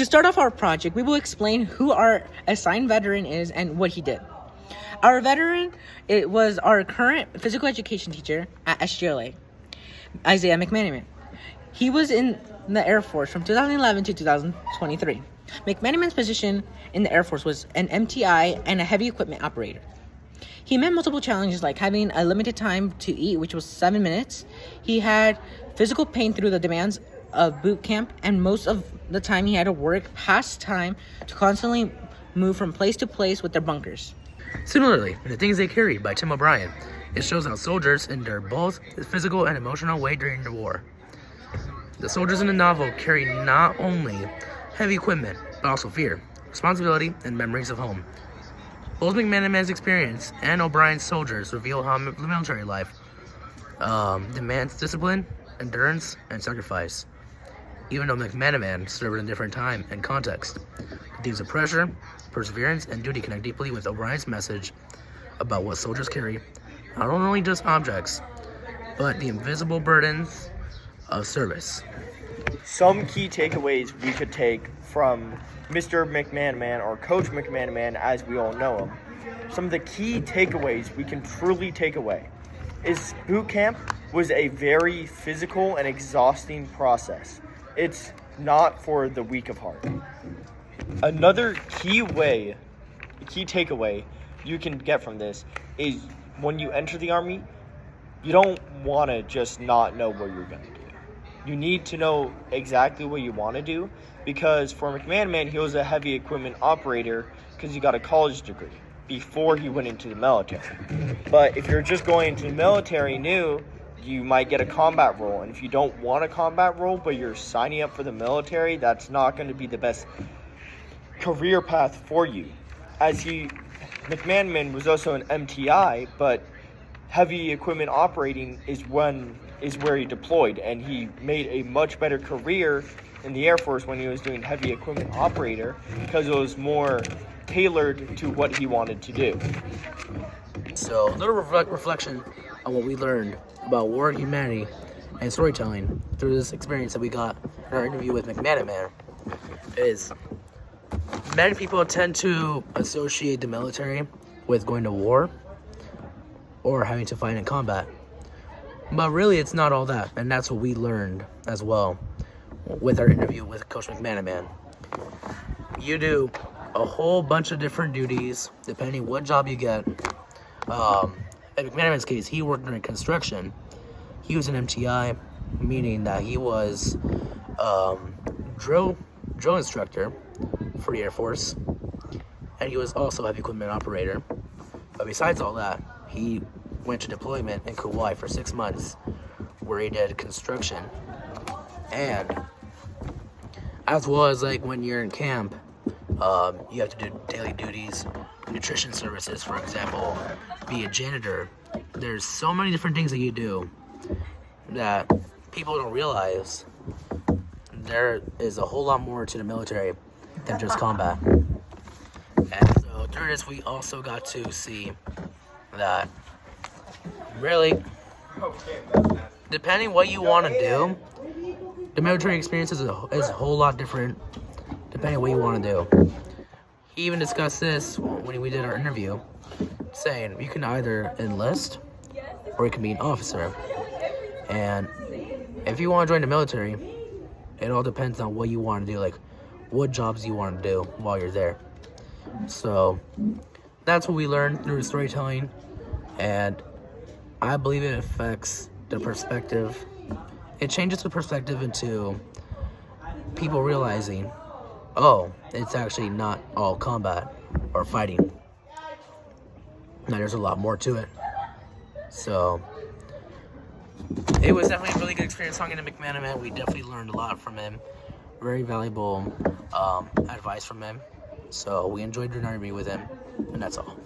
To start off our project, we will explain who our assigned veteran is and what he did. Our veteran, it was our current physical education teacher at SGLA, Isaiah McManaman. He was in the Air Force from 2011 to 2023. McManaman's position in the Air Force was an MTI and a heavy equipment operator. He met multiple challenges like having a limited time to eat, which was 7 minutes. He had physical pain through the demands of boot camp, and most of the time he had to work past time to constantly move from place to place with their bunkers. Similarly, in The Things They Carry by Tim O'Brien, it shows how soldiers endure both physical and emotional weight during the war. The soldiers in the novel carry not only heavy equipment, but also fear, responsibility, and memories of home. Both McManaman's experience and O'Brien's soldiers reveal how the military life demands discipline, endurance, and sacrifice. Even though McManaman served in a different time and context, the themes of pressure, perseverance, and duty connect deeply with O'Brien's message about what soldiers carry, not only just objects, but the invisible burdens of service. Some key takeaways we could take from Mr. McManaman, or Coach McManaman as we all know him. Some of the key takeaways we can truly take away is boot camp was a very physical and exhausting process. It's not for the weak of heart. Another key takeaway you can get from this is when you enter the Army, you don't want to just not know what you're going to do. You need to know exactly what you want to do, because for McManaman, he was a heavy equipment operator because he got a college degree before he went into the military. But if you're just going into the military new, you might get a combat role. And if you don't want a combat role, but you're signing up for the military, that's not going to be the best career path for you. McManaman was also an MTI, but heavy equipment operating is where he deployed, and he made a much better career in the Air Force when he was doing heavy equipment operator because it was more tailored to what he wanted to do. So, a little reflection on what we learned about war and humanity and storytelling through this experience that we got in our interview with McManaman is many people tend to associate the military with going to war or having to fight in combat. But really, it's not all that, and that's what we learned as well with our interview with Coach McManaman. You do a whole bunch of different duties depending what job you get. In McManaman's case, he worked during construction. He was an MTI, meaning that he was drill instructor for the Air Force, and he was also a heavy equipment operator. But besides all that, he went to deployment in Kauai for 6 months, where he did construction. And as well as like when you're in camp, you have to do daily duties, nutrition services, for example, be a janitor. There's so many different things that you do that people don't realize. There is a whole lot more to the military than just combat. And so through this, we also got to see that really, depending what you want to do, the military experience is a whole lot different depending on what you want to do. He even discussed this when we did our interview, saying you can either enlist or you can be an officer. And if you want to join the military, it all depends on what you want to do, like what jobs you want to do while you're there. So that's what we learned through storytelling, and I believe it affects the perspective. It changes the perspective into people realizing, oh, it's actually not all combat or fighting. Now there's a lot more to it. So it was definitely a really good experience talking to McManaman. We definitely learned a lot from him. Very valuable advice from him. So we enjoyed doing our interview with him, and that's all.